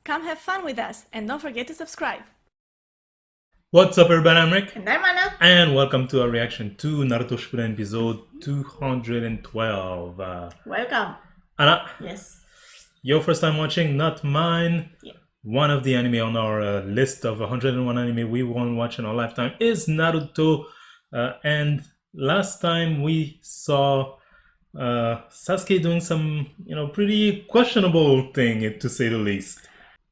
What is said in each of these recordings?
come have fun with us and don't forget to subscribe. What's up everybody, I'm Rick. And I'm Anna. And welcome to our reaction to Naruto Shippuden episode 212. Welcome. Anna? Yes. Your first time watching, not mine. Yeah. One of the anime on our list of 101 anime we want to watch in our lifetime is Naruto. And last time we saw Sasuke doing some, pretty questionable thing, to say the least.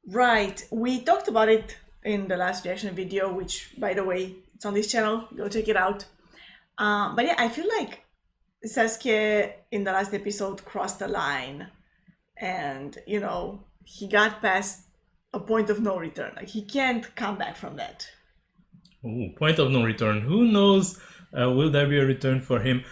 Right. We talked about it in the last reaction video, which, by the way, it's on this channel. Go check it out. But yeah, I feel like Sasuke in the last episode crossed the line and, he got past a point of no return. Like, he can't come back from that. Ooh, point of no return. Who knows? Will there be a return for him?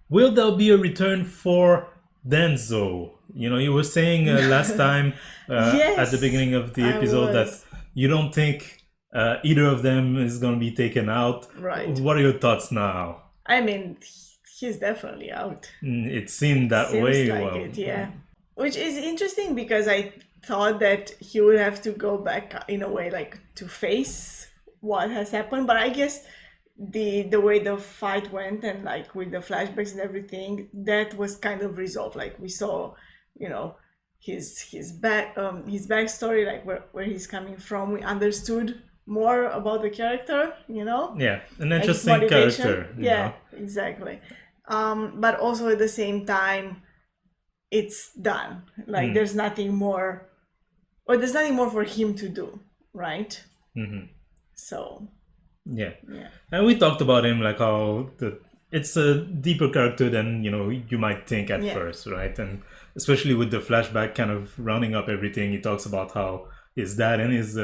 Will there be a return for Denzo? You were saying last time Yes, at the beginning of the episode that you don't think either of them is going to be taken out. Right. What are your thoughts now? I mean, he's definitely out. It seemed that Seems way. like it, yeah. Which is interesting because I thought that he would have to go back in a way, like, to face what has happened. But I guess the way the fight went and, like, with the flashbacks and everything, that was kind of resolved. Like, we saw, his backstory, like where he's coming from. We understood more about the character, Yeah, an like interesting character. Yeah, exactly. But also at the same time, it's done. Like there's nothing more, or there's nothing more for him to do, right? Mm-hmm. So yeah, and we talked about him, like how it's a deeper character than you might think at first, right? And especially with the flashback kind of rounding up everything, he talks about how his dad and his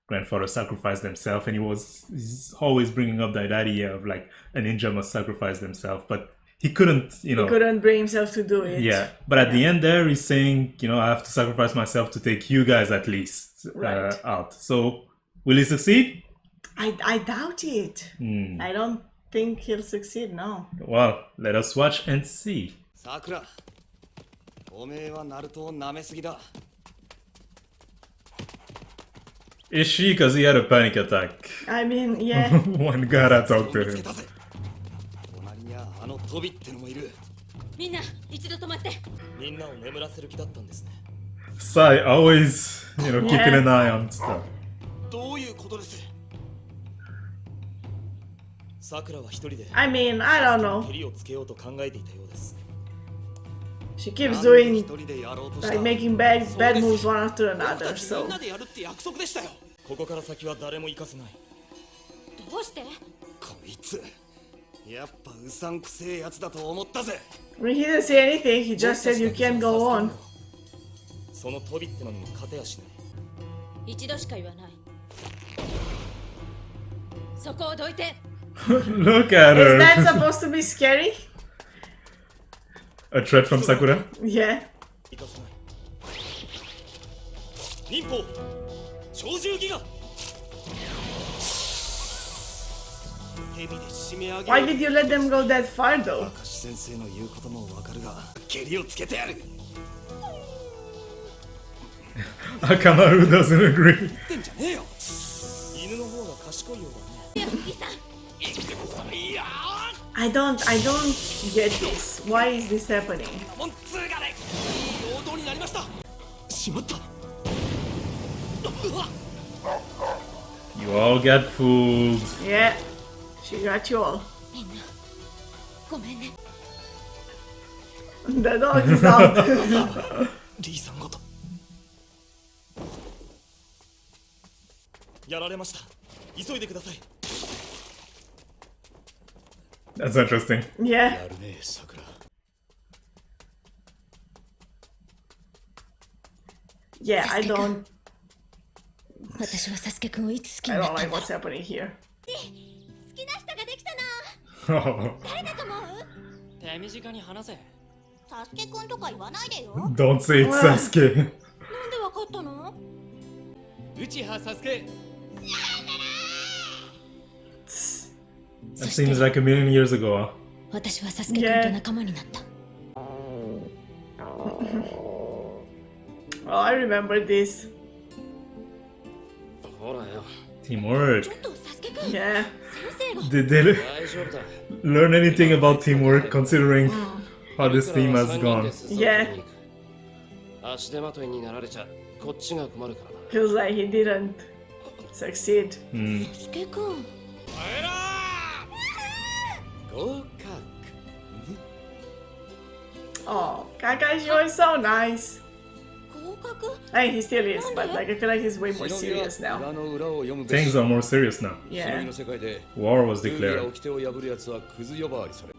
grandfather sacrificed themselves, and he's always bringing up that idea of like a ninja must sacrifice themselves, but he couldn't, he couldn't bring himself to do it. Yeah, but at the end there, he's saying, I have to sacrifice myself to take you guys at least out. So will he succeed? I doubt it. I don't think he'll succeed, no. Well, let us watch and see. Sakura, おめえはナルトを舐めすぎだ。 Is she? Because he had a panic attack. I mean, yeah. One gotta talk to him. 隣にはあのトビってのもいる。みんな一度止まって。みんなを眠らせる気だったんですね。 Sai always, keeping an eye on stuff. どういうことです？Sakura は一人で。I mean, I don't know. 蹴りをつけようと考えていたようです。 She keeps doing, like, making bad moves one after another, so. みんなでやるって約束でしたよ。ここから先は誰も行かせない。どうして？こいつ、やっぱうさんくせえやつだと思ったぜ。 I mean, he didn't say anything, he just said you can't go on. そのトビってのにも勝てやしない。一度しか言わない。そこをどいて。 Look at Is her. that supposed to be scary? A threat from Sakura? Yeah. 行かせない。忍法、鳥獣ギガ。蛇で締め上げ。 Why did you let them go that far though? 明石先生の言うこともわかるが、蹴りをつけてやる。 Akamaru doesn't agree. 言ってんじゃねえよ。犬の方が賢いようだね。いさん。 I don't get this. Why is this happening? モンツーがね。労働になりました。しまった。 You all get fooled. Yeah. She got you all. みんなごめんね。 The dog is out. リーさんごと。やられました。急いでください。 That's interesting. Yeah. やるね、さくら。 Yeah, I don't 私はサスケくんをいつ好きにな like ったんだ。 what's happening here. 好きな人ができたな。 Oh, 誰だと思う？手短に話せ。サスケくんとか言わないでよ。 don't say it's Sasuke. なんでわかったの？うちはサスケ。 That seems like a million years ago. 私はサスケくんと仲間になった。Oh, I remember this. ほらよ Teamwork. とサスケくん Yeah. 先生が Did they 大丈夫だ learn anything about teamwork considering how this team has いくら gone? 3人で進む時に行く足手まといになられちゃこっちが困るからな Feels like he didn't succeed. サスケくん合格 Oh, Kakashi was so nice. 合格 I mean, he still is, but like I feel like he's way more 忍びは serious now. 裏の裏を読むべ Things し are more serious now. 忍び Yeah. の世界で War was ルールや declared. 掟を破るやつはクズ呼ばわりされ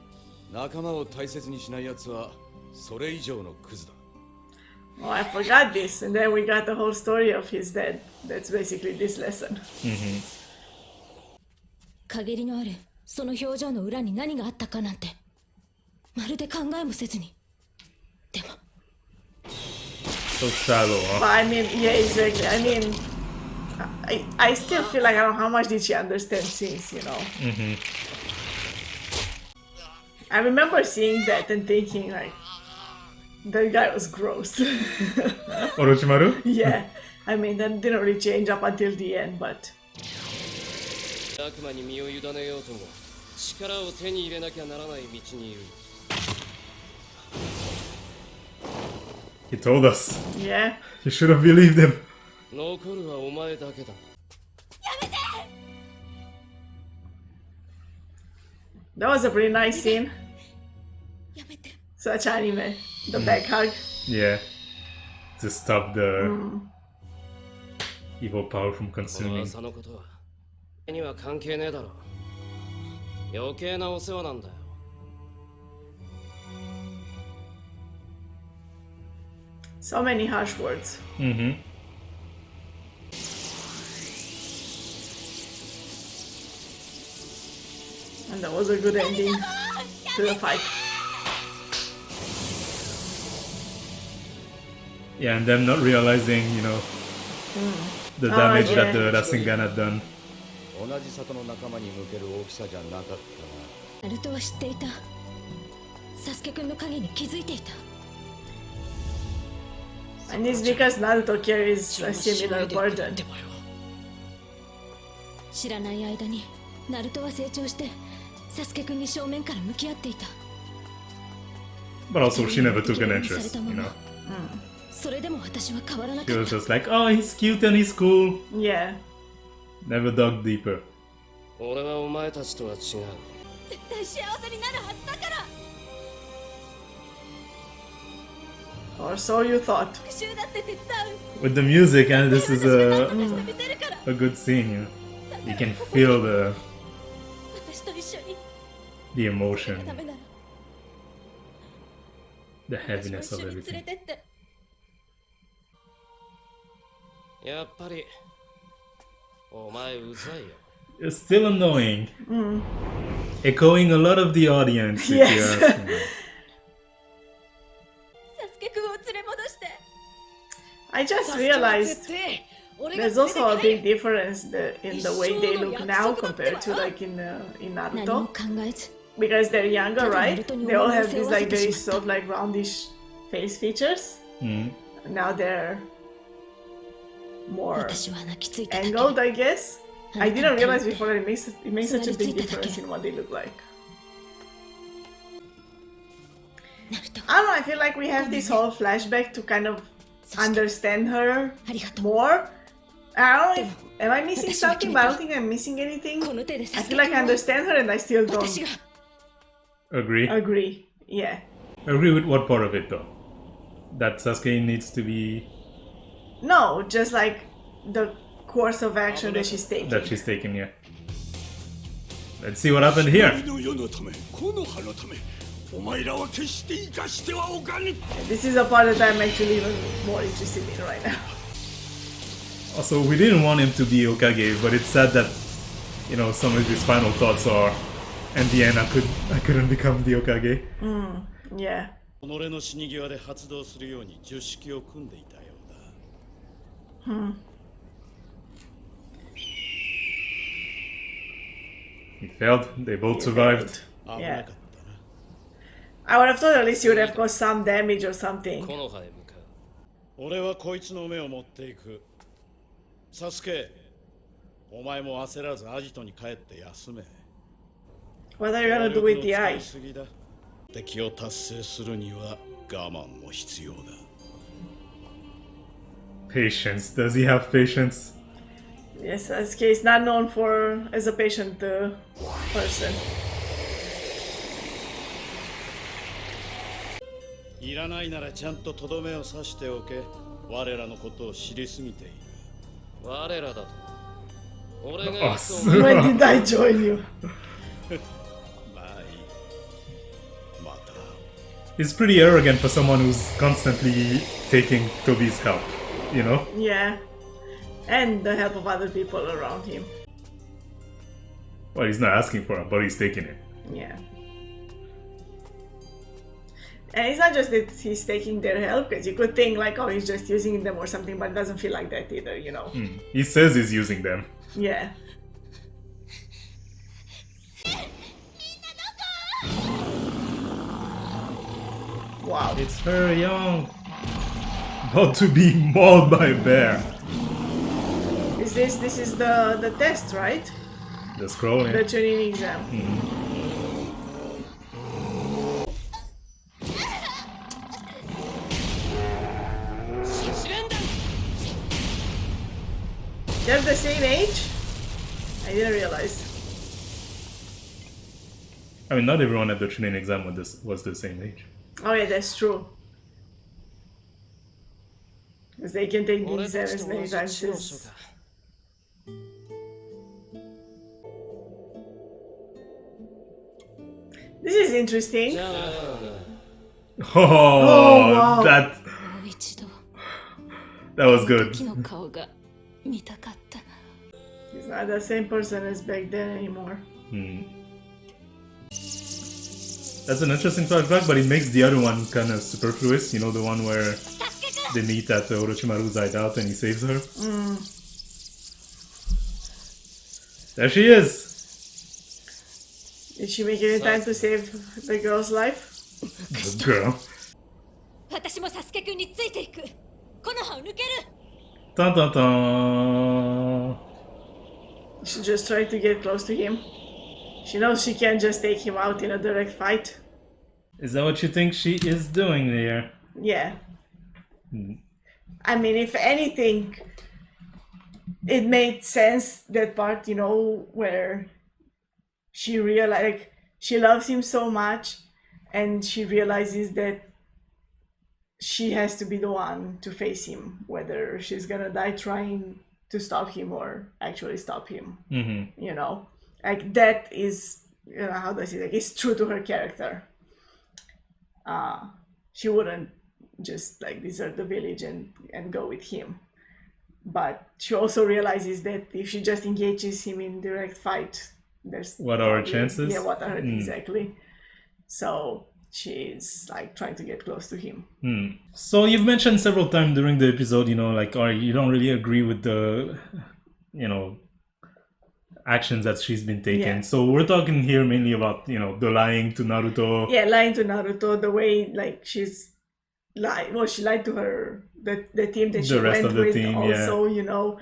仲間を大切にしないやつはそれ以上のクズだ Oh, I forgot this, and then we got the whole story of his dad. That's basically this lesson. 陰りのあるその表情の裏に何があったかなんてまるで考えもせずにでも So shallow, But huh? I mean, yeah, exactly. I mean, I still feel like I don't know how much did she understand since, you know. I remember seeing that and thinking like, that guy was gross. Orochimaru? Yeah, I mean that didn't really change up until the end, but 悪魔に身を委ねようとも力を手に入れなきゃならない道にいる He told us. yeah. You should have believed him. 残るはお前だけだ That was a pretty nice scene. やめて Such anime. The back hug. Yeah. To stop the evil power from この consuming. 噂のことはには関係ねえだろ余計なお世話なんだよ So many harsh words. And that was a good ending to the fight. Yeah, and them not realizing, you know, the damage yeah. that the Rasengan had done. 同じ里の仲間に向ける大きさじゃなかったなナルトは知っていたサスケくんの影に気づいていた And it's because Naruto carries a similar burden. 知らない間にナルトは成長してサスケくんに正面から向き合っていた But also, she never took an interest, you know. それでも私は変わらな She かっ was た just like, oh, he's cute and he's cool. Yeah. Never dug deeper. 俺はお前たちとは違う絶対幸せになるはずだから Or so you thought. 復讐だって手伝う With the music, and this is 私 a が何とかしてみせるから a good scene, you know. You can feel 私と一緒に the emotion, ダメなら the 私も heaviness 一 of 緒に連 everything. れてってやっぱりお前うざいよ It's still annoying. Echoing a lot of the audience, if you Yes. ask me. サスケくんを連れ戻して I just realized there's also a big difference in the way they look now compared to like in 何も Naruto. 考えず Because they're younger, right? They all have these like very soft, like roundish face features. Now they're more 私は泣きついただけ angled, I guess. I didn't realize before that it makes such a big difference in what they look like. ナルト I don't know, I feel like we have this whole flashback to kind of understand her ありがとう more. I don't know if am I missing something, but I don't think I'm missing anything. この手でサ I スケ feel く like I んを understand her and I still 私 don't が Agree. agree. Yeah. Agree with what part of it, though? That Sasuke needs to be No, just like the course of action that she's taking. that she's taken, yeah. Let's see what happened here. の世のため木の葉のためお前らは決して生かしてはおかぬ This is a part that I'm actually even more interested in right now. Also, we didn't want him to be Hokage, but it's sad that, you know, some of his final thoughts are, in the end, I couldn't become the Hokage. Yeah. 己の死に際で発動するように助式を組んでいたようだ。 He failed. They both survived. 危な Yeah. かったな。 I would have thought at least you would have caused some damage or something. 木の葉へ向か俺はこいつの目を持っていく。サスケ、お前も焦らずアジトに帰って休め。 What are you gonna do with the eye? 敵を達成するには我慢も必要だ。 Patience. Does he have patience? Yes, Sasuke is not known for as a patient person. いらないならちゃんととどめを刺しておけ。我らのことを知りすぎている。我らだと。俺が When did I join you? まあいい。また。 He's pretty arrogant for someone who's constantly taking Toby's help, you know? Yeah. And the help of other people around him. Well, he's not asking for it, but he's taking it. Yeah. And it's not just that he's taking their help, because you could think like, oh, he's just using them or something, but it doesn't feel like that either, you know? He says he's using them. Yeah. Wow. It's her young. About to be mauled by a bear. This is the test, right? The scrolling. The tuning exam. They're the same age? I didn't realize. I mean, not everyone at the training exam was the same age. Oh yeah, that's true. Because they can take the exam as many times as... This is interesting. Oh, wow. that was good. 時の顔が見たかったな。 He's not the same person as back then anymore. That's an interesting flashback, but it makes the other one kind of superfluous. You know, the one where they meet at Orochimaru's hideout and he saves her. There she is. Did she make it in time to save the girl's life? The girl. 私もサスケくんについていく。この葉を抜ける。 Dun dun dun. She just tried to get close to him. She knows she can't just take him out in a direct fight. Is that what you think she is doing there? Yeah. I mean, if anything, it made sense, that part, you know, where she realized, like, she loves him so much and she realizes that she has to be the one to face him, whether she's gonna die trying to stop him or actually stop him. You know, like that is, you know, how do I say, like, it's true to her character. She wouldn't just like desert the village and go with him, but she also realizes that if she just engages him in direct fight, there's what are her chances? Yeah, what are her exactly? So she's like trying to get close to him. So you've mentioned several times during the episode, you know, like, or you don't really agree with the, you know, actions that she's been taking. Yeah. So we're talking here mainly about, you know, the lying to Naruto. Yeah, lying to Naruto, the way like she's lied. Well, she lied to her the team that she The rest went of the with. team, Also, you know,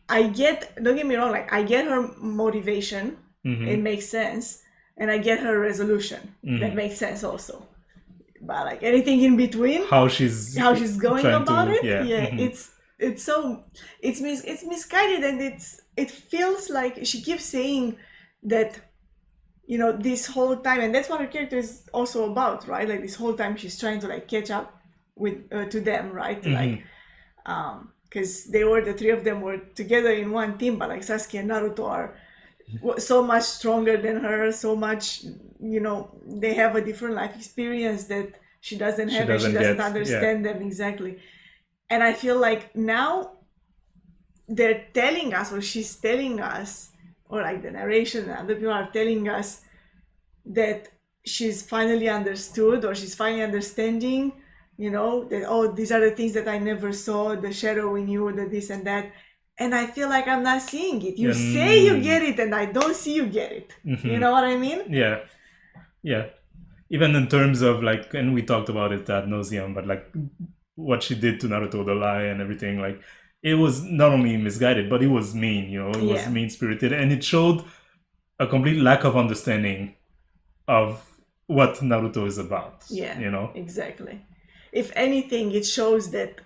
I get. Don't get me wrong. Like I get her motivation. It makes sense, and I get her resolution. That makes sense also. But like anything in between, how she's going about it, it's misguided, and it feels like she keeps saying that, you know, this whole time, and that's what her character is also about, right? Like this whole time she's trying to like catch up with to them, right? Like because the three of them were together in one team, but like Sasuke and Naruto are so much stronger than her, so much, you know, they have a different life experience that she doesn't have, and she doesn't understand them exactly. And I feel like now they're telling us, or she's telling us, or like the narration and other people are telling us that she's finally understood, or she's finally understanding, you know, that, oh, these are the things that I never saw, the shadow in you, the this and that. And I feel like I'm not seeing it. You say you get it, and I don't see you get it. You know what I mean? Yeah. Yeah. Even in terms of like, and we talked about it ad nauseum, but like what she did to Naruto, the lie and everything, like it was not only misguided, but it was mean, you know, it was mean spirited, and it showed a complete lack of understanding of what Naruto is about. Yeah, you know, exactly. If anything, it shows that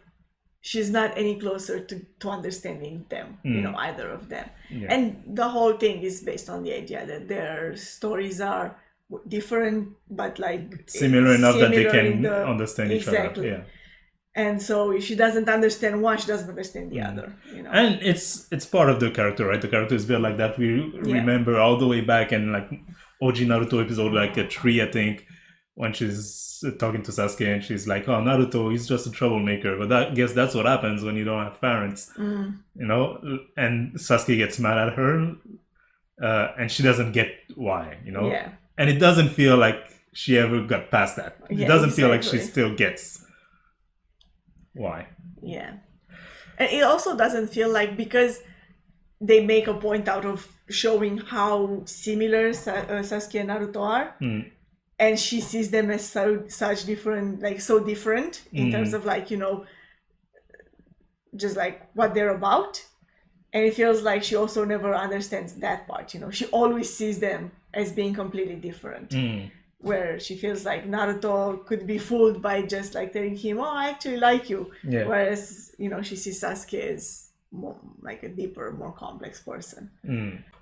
she's not any closer to understanding them, you know, either of them. Yeah. And the whole thing is based on the idea that their stories are different, but like similar enough that they similar in can the- understand each exactly. other. Yeah. And so if she doesn't understand one, she doesn't understand the other, you know. And it's part of the character, right? The character is built like that. We remember all the way back in like OG Naruto episode like a 3, I think, when she's talking to Sasuke and she's like, "Oh, Naruto, he's just a troublemaker." But I guess that's what happens when you don't have parents, you know. And Sasuke gets mad at her, and she doesn't get why, you know. Yeah. And it doesn't feel like she ever got past that. It doesn't feel like she exactly. still gets why. Yeah. And it also doesn't feel like, because they make a point out of showing how similar Sasuke and Naruto are, and she sees them as such different, like so different in terms of like, you know, just like what they're about. And it feels like she also never understands that part, you know. She always sees them as being completely different. Where she feels like Naruto could be fooled by just like telling him, "Oh, I actually like you." Yeah. Whereas, you know, she sees Sasuke as more like a deeper, more complex person.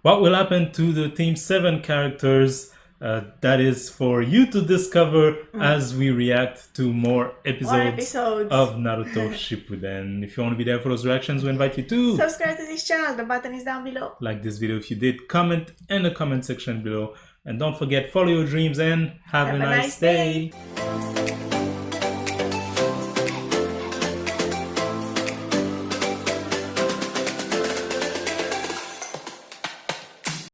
What will happen to the Team 7 characters? That is for you to discover as we react to more episodes of Naruto Shippuden. If you want to be there for those reactions, we invite you to Subscribe to this channel. The button is down below. like this video if you did, comment in the comment section below, and don't forget, follow your dreams and have a nice day.